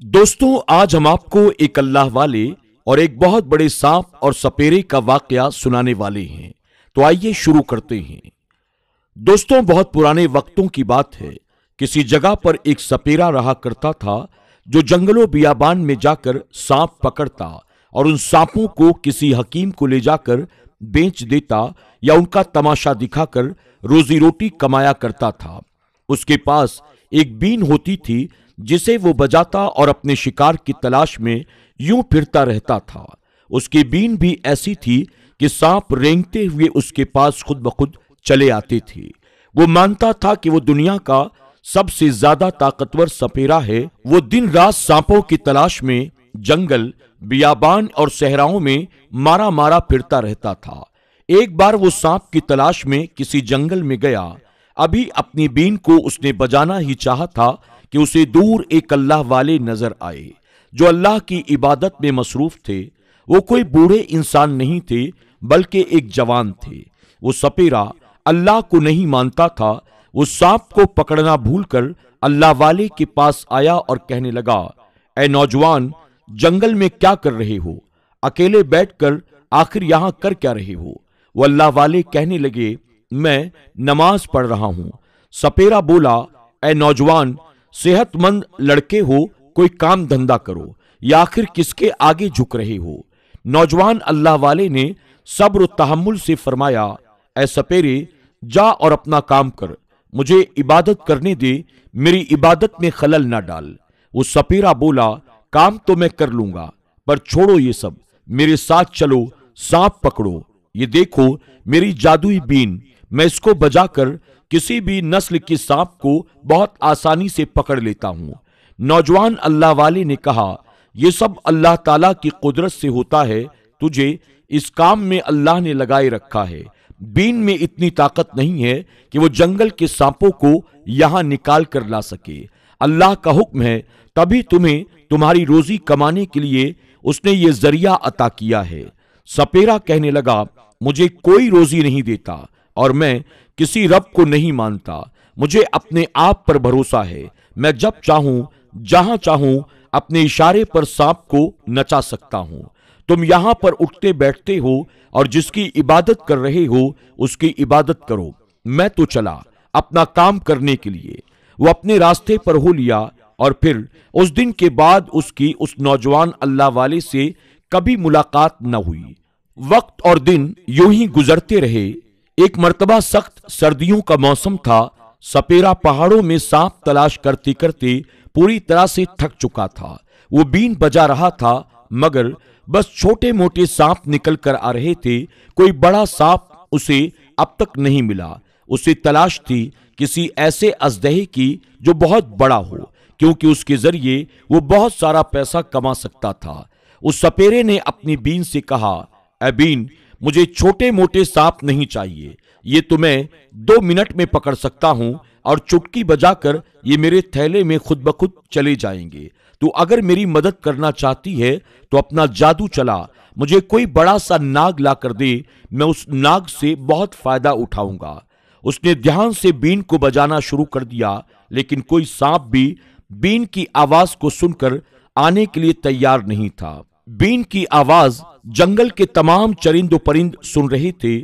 दोस्तों, आज हम आपको एक अल्लाह वाले और एक बहुत बड़े सांप और सपेरे का वाकया सुनाने वाले हैं। तो आइए शुरू करते हैं। दोस्तों, बहुत पुराने वक्तों की बात है। किसी जगह पर एक सपेरा रहा करता था जो जंगलों बियाबान में जाकर सांप पकड़ता और उन सांपों को किसी हकीम को ले जाकर बेच देता या उनका तमाशा दिखाकर रोजी रोटी कमाया करता था। उसके पास एक बीन होती थी जिसे वो बजाता और अपने शिकार की तलाश में यूं फिरता रहता था। उसकी बीन भी ऐसी थी कि सांप रेंगते हुए उसके पास खुद ब खुद चले आते थे। वो मानता था कि वो दुनिया का सबसे ज्यादा ताकतवर सपेरा है। वो दिन रात सांपों की तलाश में जंगल, बियाबान और सहराओं में मारा मारा फिरता रहता था। एक बार वो सांप की तलाश में किसी जंगल में गया। अभी अपनी बीन को उसने बजाना ही चाहा था कि उसे दूर एक अल्लाह वाले नजर आए जो अल्लाह की इबादत में मसरूफ थे। वो कोई बूढ़े इंसान नहीं थे बल्कि एक जवान थे। वो सपेरा अल्लाह को नहीं मानता था। वो सांप को पकड़ना भूलकर अल्लाह वाले के पास आया और कहने लगा, ऐ नौजवान, जंगल में क्या कर रहे हो? अकेले बैठकर आखिर यहां कर क्या रहे हो? वो अल्लाह वाले कहने लगे, मैं नमाज पढ़ रहा हूं। सपेरा बोला, ऐ नौजवान, सेहतमंद लड़के हो, कोई काम धंधा करो, या आखिर किसके आगे झुक रहे हो? नौजवान अल्लाह वाले ने सब्र तहम्मुल से फरमाया, ऐ सपेरे, जा और अपना काम कर, मुझे इबादत करने दे, मेरी इबादत में खलल ना डाल। वो सपेरा बोला, काम तो मैं कर लूंगा, पर छोड़ो ये सब, मेरे साथ चलो, सांप पकड़ो। ये देखो मेरी जादुई बीन, मैं इसको बजाकर किसी भी नस्ल के सांप को बहुत आसानी से पकड़ लेता हूं। नौजवान अल्लाह वाले ने कहा, यह सब अल्लाह ताला की कुदरत से होता है। तुझे इस काम में अल्लाह ने लगाए रखा है। बीन में इतनी ताकत नहीं है कि वो जंगल के सांपों को यहां निकाल कर ला सके। अल्लाह का हुक्म है, तभी तुम्हें तुम्हारी रोजी कमाने के लिए उसने ये जरिया अता किया है। सपेरा कहने लगा, मुझे कोई रोजी नहीं देता और मैं किसी रब को नहीं मानता। मुझे अपने आप पर भरोसा है। मैं जब चाहूं, जहां चाहूं, अपने इशारे पर सांप को नचा सकता हूं। तुम यहां पर उठते बैठते हो और जिसकी इबादत कर रहे हो उसकी इबादत करो। मैं तो चला अपना काम करने के लिए। वो अपने रास्ते पर हो लिया और फिर उस दिन के बाद उसकी उस नौजवान अल्लाह वाले से कभी मुलाकात न हुई। वक्त और दिन यूं ही गुजरते रहे। एक मर्तबा सख्त सर्दियों का मौसम था। सपेरा पहाड़ों में सांप तलाश करते करते पूरी तरह से थक चुका था। वो बीन बजा रहा था मगर बस छोटे मोटे सांप निकल कर आ रहे थे। कोई बड़ा सांप उसे अब तक नहीं मिला। उसे तलाश थी किसी ऐसे अजदहे की जो बहुत बड़ा हो, क्योंकि उसके जरिए वो बहुत सारा पैसा कमा सकता था। उस सपेरे ने अपनी बीन से कहा, ऐ बीन, मुझे छोटे मोटे सांप नहीं चाहिए। ये तो मैं 2 मिनट में पकड़ सकता हूं और चुटकी बजाकर ये मेरे थैले में खुद ब खुद चले जाएंगे। तू अगर मेरी मदद करना चाहती है तो अपना जादू चला, मुझे कोई बड़ा सा नाग ला कर दे, मैं उस नाग से बहुत फायदा उठाऊंगा। उसने ध्यान से बीन को बजाना शुरू कर दिया, लेकिन कोई सांप भी बीन की आवाज को सुनकर आने के लिए तैयार नहीं था। बीन की आवाज जंगल के तमाम चरिंद परिंद सुन रहे थे।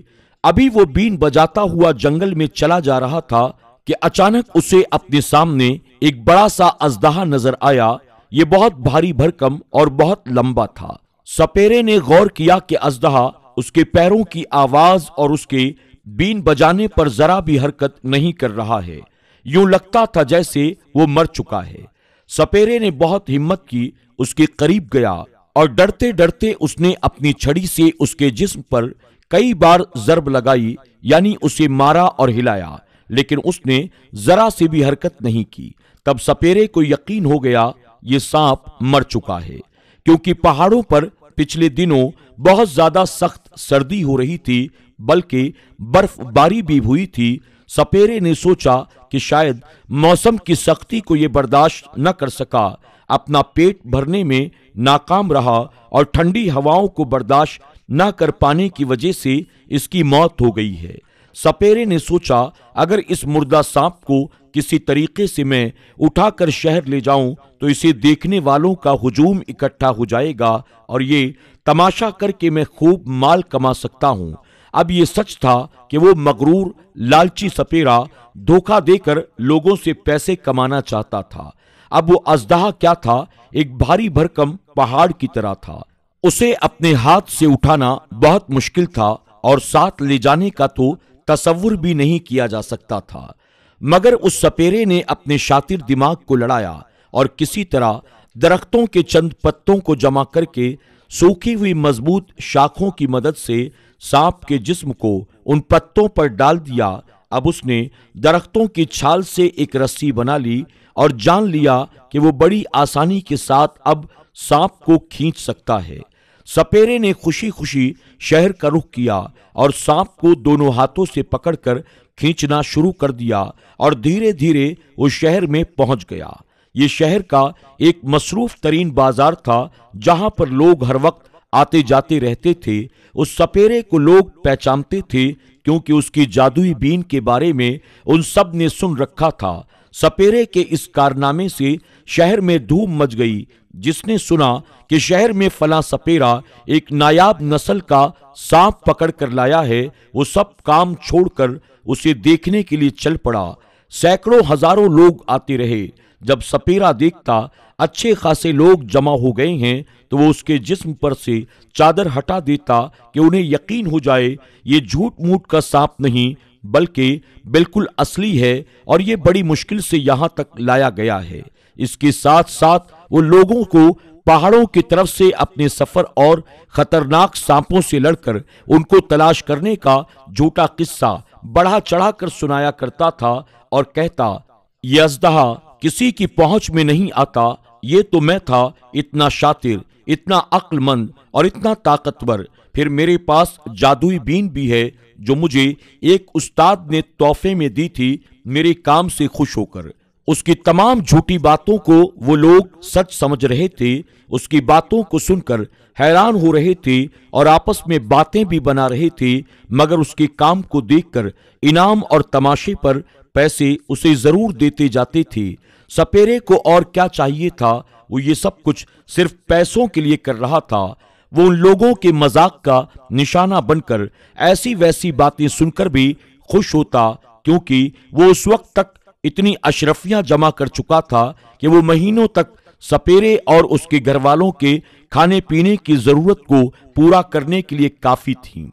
अभी वो बीन बजाता हुआ जंगल में चला जा रहा था कि अचानक उसे अपने सामने एक बड़ा सा अजदहा नजर आया। ये बहुत भारी भरकम और बहुत लंबा था। सपेरे ने गौर किया कि अजदहा उसके पैरों की आवाज और उसके बीन बजाने पर जरा भी हरकत नहीं कर रहा है। यूं लगता था जैसे वो मर चुका है। सपेरे ने बहुत हिम्मत की, उसके करीब गया और डरते डरते उसने अपनी छड़ी से उसके जिस्म पर कई बार जर्ब लगाई, यानी उसे मारा और हिलाया, लेकिन उसने जरा से भी हरकत नहीं की। तब सपेरे को यकीन हो गया ये सांप मर चुका है, क्योंकि पहाड़ों पर पिछले दिनों बहुत ज्यादा सख्त सर्दी हो रही थी, बल्कि बर्फबारी भी हुई थी। सपेरे ने सोचा कि शायद मौसम की सख्ती को यह बर्दाश्त न कर सका, अपना पेट भरने में नाकाम रहा और ठंडी हवाओं को बर्दाश्त न कर पाने की वजह से इसकी मौत हो गई है। सपेरे ने सोचा, अगर इस मुर्दा सांप को किसी तरीके से मैं उठाकर शहर ले जाऊं तो इसे देखने वालों का हुजूम इकट्ठा हो जाएगा और ये तमाशा करके मैं खूब माल कमा सकता हूं। अब ये सच था कि वो मगरूर लालची सपेरा धोखा देकर लोगों से पैसे कमाना चाहता था। अब वो अजदहा क्या था, एक भारी भरकम पहाड़ की तरह था। उसे अपने हाथ से उठाना बहुत मुश्किल था और साथ ले जाने का तो तसव्वुर भी नहीं किया जा सकता था। मगर उस सपेरे ने अपने शातिर दिमाग को लड़ाया और किसी तरह दरख्तों के चंद पत्तों को जमा करके सूखी हुई मजबूत शाखों की मदद से सांप के जिस्म को उन पत्तों पर डाल दिया। अब उसने दरख्तों की छाल से एक रस्सी बना ली और जान लिया कि वो बड़ी आसानी के साथ अब सांप को खींच सकता है। सपेरे ने खुशी खुशी शहर का रुख किया और सांप को दोनों हाथों से पकड़कर खींचना शुरू कर दिया और धीरे धीरे वो शहर में पहुंच गया। ये शहर का एक मसरूफ तरीन बाजार था जहां पर लोग हर वक्त आते जाते रहते थे। उस सपेरे को लोग पहचानते थे क्योंकि उसकी जादुई बीन के बारे में उन सब ने सुन रखा था। सपेरे के इस कारनामे से शहर में धूम मच गई। जिसने सुना कि शहर में फला सपेरा एक नायाब नस्ल का सांप पकड़ कर लाया है, वो सब काम छोड़कर उसे देखने के लिए चल पड़ा। सैकड़ों हजारों लोग आते रहे। जब सपेरा देखता अच्छे खासे लोग जमा हो गए हैं तो वो उसके जिस्म पर से चादर हटा देता कि उन्हें यकीन हो जाए ये झूठ मूठ का सांप नहीं बल्कि बिल्कुल असली है और ये बड़ी मुश्किल से यहाँ तक लाया गया है। इसके साथ साथ वो लोगों को पहाड़ों की तरफ से अपने सफर और खतरनाक सांपों से लड़कर उनको तलाश करने का झूठा किस्सा बढ़ा चढ़ाकर सुनाया करता था और कहता, ये अजदहा किसी की पहुंच में नहीं आता। ये तो मैं था इतना शातिर, इतना अक्लमंद और इतना ताकतवर। फिर मेरे पास जादुई बीन भी है जो मुझे एक उस्ताद ने तोहफे में दी थी मेरे काम से खुश होकर। उसकी तमाम झूठी बातों को वो लोग सच समझ रहे थे। उसकी बातों को सुनकर हैरान हो रहे थे और आपस में बातें भी बना रहे थे, मगर उसके काम को देखकर इनाम और तमाशे पर पैसे उसे जरूर देते जाते थे। सपेरे को और क्या चाहिए था, वो ये सब कुछ सिर्फ पैसों के लिए कर रहा था। वो उन लोगों के मजाक का निशाना बनकर ऐसी वैसी बातें सुनकर भी खुश होता, क्योंकि वो उस वक्त तक इतनी अशरफियां जमा कर चुका था कि वो महीनों तक सपेरे और उसके घर वालों के खाने पीने की जरूरत को पूरा करने के लिए काफी थी।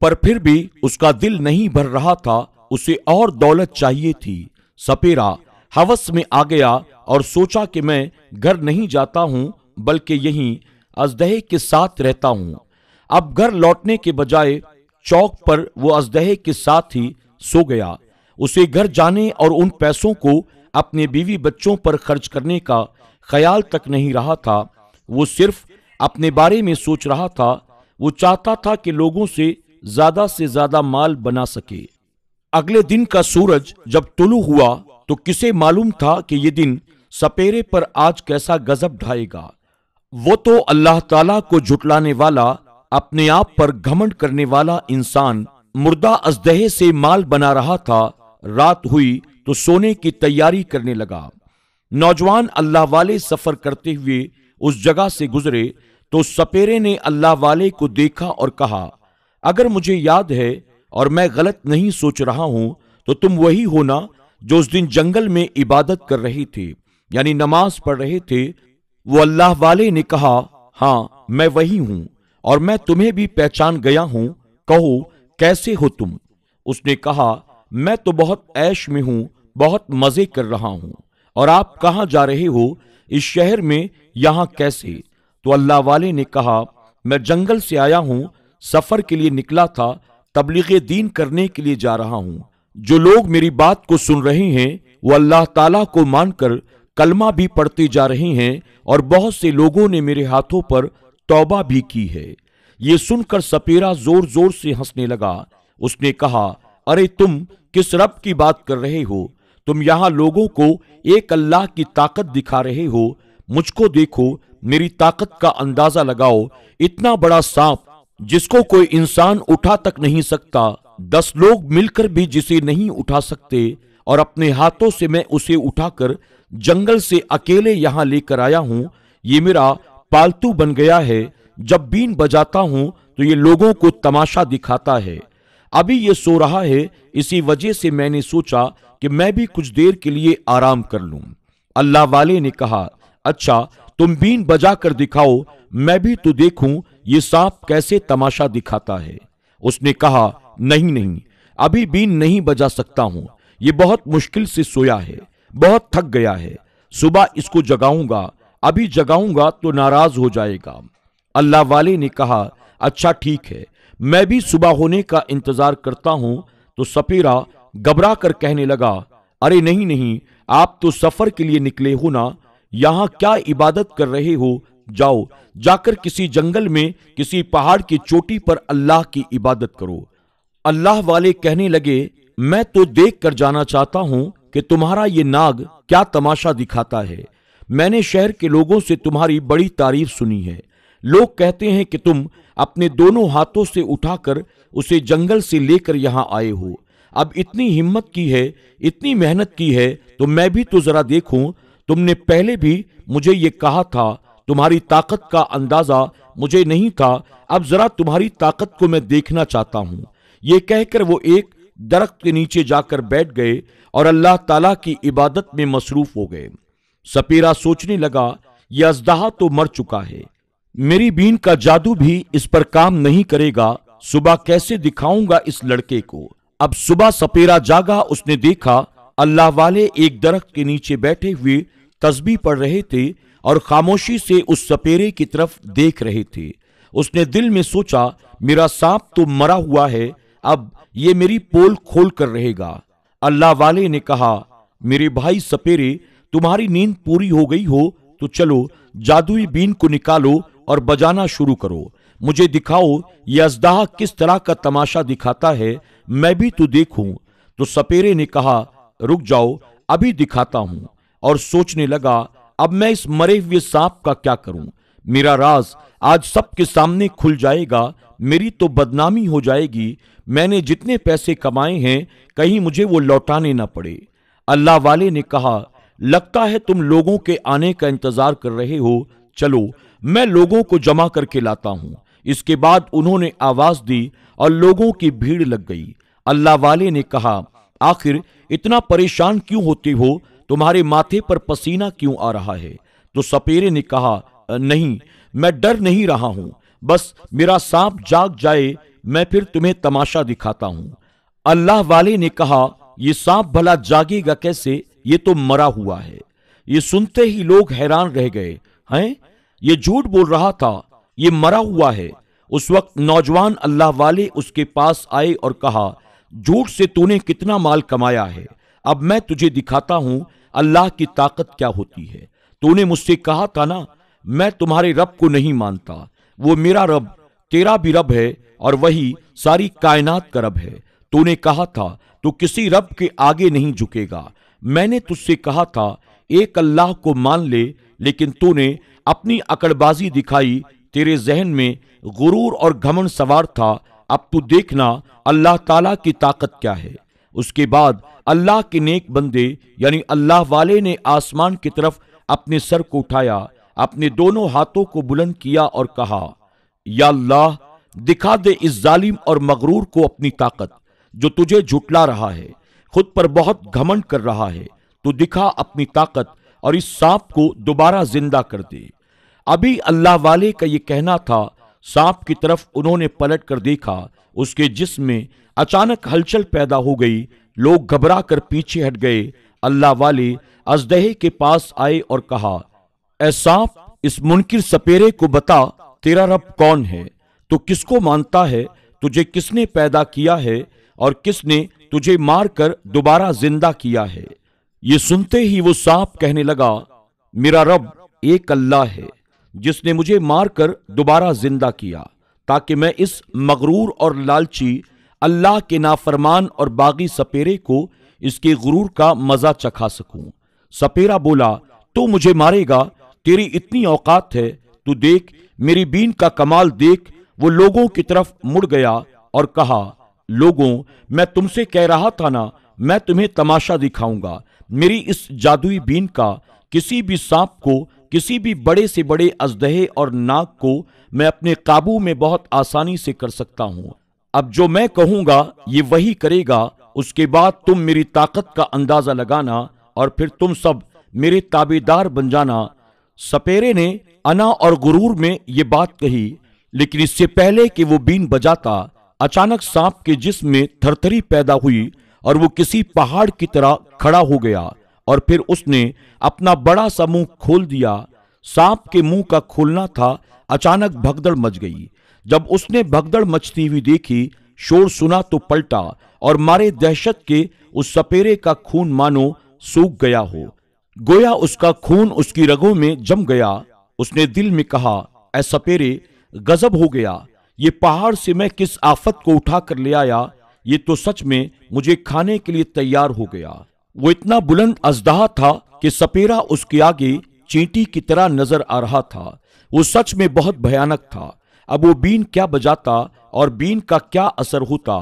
पर फिर भी उसका दिल नहीं भर रहा था, उसे और दौलत चाहिए थी। सपेरा हवस में आ गया और सोचा कि मैं घर नहीं जाता हूं बल्कि यहीं अजदहे के साथ रहता हूं। अब घर लौटने के बजाय चौक पर वो अजदहे के साथ ही सो गया। उसे घर जाने और उन पैसों को अपने बीवी बच्चों पर खर्च करने का ख्याल तक नहीं रहा था। वो सिर्फ अपने बारे में सोच रहा था। वो चाहता था कि लोगों से ज्यादा माल बना सके। अगले दिन का सूरज जब तुलू हुआ तो किसे मालूम था कि ये दिन सपेरे पर आज कैसा गजब ढाएगा। वो तो अल्लाह ताला को झुटलाने वाला, अपने आप पर घमंड करने वाला इंसान मुर्दा अजदहे से माल बना रहा था। रात हुई तो सोने की तैयारी करने लगा। नौजवान अल्लाह वाले सफर करते हुए उस जगह से गुजरे तो सपेरे ने अल्लाह वाले को देखा और कहा, अगर मुझे याद है और मैं गलत नहीं सोच रहा हूं तो तुम वही हो ना जो उस दिन जंगल में इबादत कर रहे थे, यानी नमाज पढ़ रहे थे। वो अल्लाह वाले ने कहा, हाँ मैं वही हूं और मैं तुम्हें भी पहचान गया हूं। कहो कैसे हो तुम? उसने कहा, मैं तो बहुत ऐश में हूं, बहुत मजे कर रहा हूं। और आप कहां जा रहे हो? इस शहर में, यहां कैसे? तो अल्लाह वाले ने कहा, मैं जंगल से आया हूं, सफर के लिए निकला था, तबलीग दीन करने के लिए जा रहा हूं। जो लोग मेरी बात को सुन रहे हैं वो अल्लाह ताला को मानकर कलमा भी पढ़ते जा रहे हैं और बहुत से लोगों ने मेरे हाथों पर तौबा भी की है। ये सुनकर सपेरा जोर जोर से हंसने लगा। उसने कहा, अरे तुम किस रब की बात कर रहे हो? तुम यहाँ लोगों को एक अल्लाह की ताकत दिखा रहे हो। मुझको देखो, मेरी ताकत का अंदाजा लगाओ। इतना बड़ा सांप जिसको कोई इंसान उठा तक नहीं सकता, 10 लोग मिलकर भी जिसे नहीं उठा सकते, और अपने हाथों से मैं उसे उठाकर जंगल से अकेले यहां लेकर आया हूं। ये मेरा पालतू बन गया है। जब बीन बजाता हूं तो ये लोगों को तमाशा दिखाता है। अभी ये सो रहा है, इसी वजह से मैंने सोचा कि मैं भी कुछ देर के लिए आराम कर लूं। अल्लाह वाले ने कहा, अच्छा तुम बीन बजा कर दिखाओ, मैं भी तो देखूं ये सांप कैसे तमाशा दिखाता है। उसने कहा, नहीं नहीं, अभी बीन नहीं बजा सकता हूं, ये बहुत मुश्किल से सोया है, बहुत थक गया है। सुबह इसको जगाऊंगा, अभी जगाऊंगा तो नाराज हो जाएगा। अल्लाह वाले ने कहा, अच्छा ठीक है, मैं भी सुबह होने का इंतजार करता हूं। तो सपेरा घबरा कर कहने लगा, अरे नहीं नहीं, आप तो सफर के लिए निकले हो ना, यहां क्या इबादत कर रहे हो? जाओ, जाकर किसी जंगल में किसी पहाड़ की चोटी पर अल्लाह की इबादत करो। अल्लाह वाले कहने लगे, मैं तो देख कर जाना चाहता हूं कि तुम्हारा ये नाग क्या तमाशा दिखाता है। मैंने शहर के लोगों से तुम्हारी बड़ी तारीफ सुनी है। लोग कहते हैं कि तुम अपने दोनों हाथों से उठाकर उसे जंगल से लेकर यहां आए हो। अब इतनी हिम्मत की है, इतनी मेहनत की है, तो मैं भी तो जरा देखूं। तुमने पहले भी मुझे ये कहा था, तुम्हारी ताकत का अंदाजा मुझे नहीं था, अब जरा तुम्हारी ताकत को मैं देखना चाहता हूं। ये कहकर वो एक दरख्त के नीचे जाकर बैठ गए और अल्लाह ताला की इबादत में मसरूफ हो गए। सपेरा सोचने लगा, ये अजदहा तो मर चुका है, मेरी बीन का जादू भी इस पर काम नहीं करेगा। सुबह कैसे दिखाऊंगा इस लड़के को। अब सुबह सपेरा जागा, उसने देखा अल्लाह वाले एक दरख्त के नीचे बैठे हुए तस्बीह पढ़ रहे थे और खामोशी से उस सपेरे की तरफ देख रहे थे। उसने दिल में सोचा, मेरा सांप तो मरा हुआ है, अब ये मेरी पोल खोल कर रहेगा। अल्लाह वाले ने कहा, मेरे भाई सपेरे, तुम्हारी नींद पूरी हो गई हो तो चलो जादुई बीन को निकालो और बजाना शुरू करो। मुझे दिखाओ ये अजदहा किस तरह का तमाशा दिखाता है, मैं भी तो देखूं। तो सपेरे ने कहा, रुक जाओ, अभी दिखाता हूं। और सोचने लगा, अब मैं इस मरे हुए सांप का क्या करूं। मेरा राज आज सबके सामने खुल जाएगा, मेरी तो बदनामी हो जाएगी। मैंने जितने पैसे कमाए हैं कहीं मुझे वो लौटाने ना पड़े। अल्लाह वाले ने कहा, लगता है तुम लोगों के आने का इंतजार कर रहे हो, चलो मैं लोगों को जमा करके लाता हूं। इसके बाद उन्होंने आवाज दी और लोगों की भीड़ लग गई। अल्लाह वाले ने कहा, आखिर इतना परेशान क्यों होते हो, तुम्हारे माथे पर पसीना क्यों आ रहा है? तो सपेरे ने कहा, नहीं, मैं डर नहीं रहा हूं, बस मेरा सांप जाग जाए, मैं फिर तुम्हें तमाशा दिखाता हूं। अल्लाह वाले ने कहा, यह सांप भला जागेगा कैसे, ये तो मरा हुआ है। ये सुनते ही लोग हैरान रह गए, हैं ये झूठ बोल रहा था, ये मरा हुआ है। उस वक्त नौजवान अल्लाह वाले उसके पास आए और कहा, झूठ से तूने कितना माल कमाया है, अब मैं तुझे दिखाता हूं अल्लाह की ताकत क्या होती है। तूने मुझसे कहा था ना, मैं तुम्हारे रब को नहीं मानता, वो मेरा रब तेरा भी रब है और वही सारी कायनात का रब है। तूने कहा था तू किसी रब के आगे नहीं झुकेगा। मैंने तुझसे कहा था एक अल्लाह को मान ले, लेकिन तूने अपनी अकड़बाजी दिखाई, तेरे जहन में गुरूर और घमंड सवार था। अब तू देखना अल्लाह ताला की ताकत क्या है। उसके बाद अल्लाह के नेक बंदे यानी अल्लाह वाले ने आसमान की तरफ अपने सर को उठाया, अपने दोनों हाथों को बुलंद किया और कहा, या अल्लाह, दिखा दे इस जालिम और मगरूर को अपनी ताकत, जो तुझे झुटला रहा है, खुद पर बहुत घमंड कर रहा है। तू दिखा अपनी ताकत और इस सांप को दोबारा जिंदा कर दे। अभी अल्लाह वाले का ये कहना था, सांप की तरफ उन्होंने पलट कर देखा, उसके जिस्म में अचानक हलचल पैदा हो गई। लोग घबरा कर पीछे हट गए। अल्लाह वाले अजदहे के पास आए और कहा, ऐ सांप, इस मुनकिर सपेरे को बता, तेरा रब कौन है? तू किसको मानता है? तुझे किसने पैदा किया है और किसने तुझे मारकर दोबारा जिंदा किया है? ये सुनते ही वो सांप कहने लगा, मेरा रब एक अल्लाह है, जिसने मुझे मारकर दोबारा जिंदा किया, ताकि मैं इस मगरूर और लालची अल्लाह के नाफरमान और बागी सपेरे को इसके गुरूर का मजा चखा सकूं। सपेरा बोला, तू मुझे मारेगा? तेरी इतनी औकात है? तू देख, मेरी बीन का कमाल देख। वो लोगों की तरफ मुड़ गया और कहा, लोगों, मैं तुमसे कह रहा था ना, मैं तुम्हें तमाशा दिखाऊंगा। मेरी इस जादुई बीन का किसी भी सांप को, किसी भी बड़े से बड़े अजदहे और नाग को मैं अपने काबू में बहुत आसानी से कर सकता हूं। अब जो मैं कहूंगा ये वही करेगा। उसके बाद तुम मेरी ताकत का अंदाजा लगाना और फिर तुम सब मेरे ताबेदार बन जाना। सपेरे ने अना और गुरूर में ये बात कही, लेकिन इससे पहले कि वो बीन बजाता, अचानक सांप के जिस्म में थरथरी पैदा हुई और वो किसी पहाड़ की तरह खड़ा हो गया और फिर उसने अपना बड़ा सा मुंह खोल दिया। सांप के मुंह का खोलना था, अचानक भगदड़ मच गई। जब उसने भगदड़ मचती हुई देखी, शोर सुना तो पलटा और मारे दहशत के उस सपेरे का खून मानो सूख गया हो, गोया उसका खून उसकी रगों में जम गया। उसने दिल में कहा, ऐ सपेरे, गजब हो गया। ये पहाड़ से मैं किस आफत को उठा कर ले आया। ये तो सच में मुझे खाने के लिए तैयार हो गया। वो इतना बुलंद अजदहा था कि सपेरा उसके आगे चींटी की तरह नजर आ रहा था। वो सच में बहुत भयानक था। अब वो बीन क्या बजाता और बीन का क्या असर होता।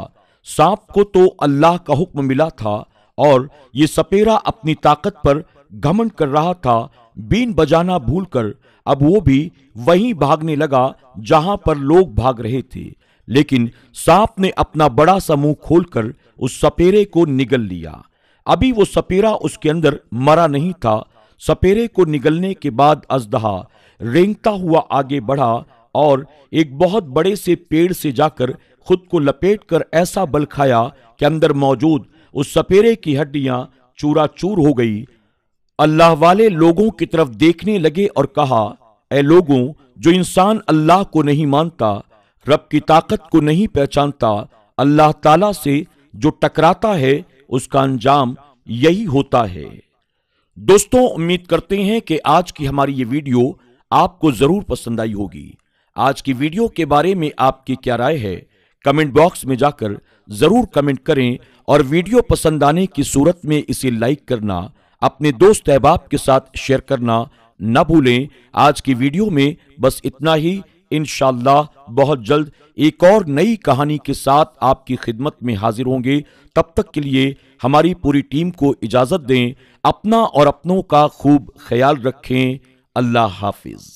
सांप को तो अल्लाह का हुक्म मिला था और ये सपेरा अपनी ताकत पर घमंड कर रहा था। बीन बजाना भूलकर अब वो भी वहीं भागने लगा जहां पर लोग भाग रहे थे। लेकिन सांप ने अपना बड़ा सा मुंह खोलकर उस सपेरे को निगल लिया। अभी वो सपेरा उसके अंदर मरा नहीं था। सपेरे को निगलने के बाद अजदहा रेंगता हुआ आगे बढ़ा और एक बहुत बड़े से पेड़ से जाकर खुद को लपेटकर ऐसा बल खाया कि अंदर मौजूद उस सपेरे की हड्डियां चूराचूर हो गई। अल्लाह वाले लोगों की तरफ देखने लगे और कहा, ऐ लोगों, जो इंसान अल्लाह को नहीं मानता, रब की ताकत को नहीं पहचानता, अल्लाह ताला से जो टकराता है, उसका अंजाम यही होता है। दोस्तों, उम्मीद करते हैं कि आज की हमारी ये वीडियो आपको जरूर पसंद आई होगी। आज की वीडियो के बारे में आपकी क्या राय है, कमेंट बॉक्स में जाकर जरूर कमेंट करें और वीडियो पसंद आने की सूरत में इसे लाइक करना, अपने दोस्त अहबाब के साथ शेयर करना न भूलें। आज की वीडियो में बस इतना ही। इंशाअल्लाह बहुत जल्द एक और नई कहानी के साथ आपकी खिदमत में हाजिर होंगे। तब तक के लिए हमारी पूरी टीम को इजाजत दें। अपना और अपनों का खूब ख्याल रखें। अल्लाह हाफिज।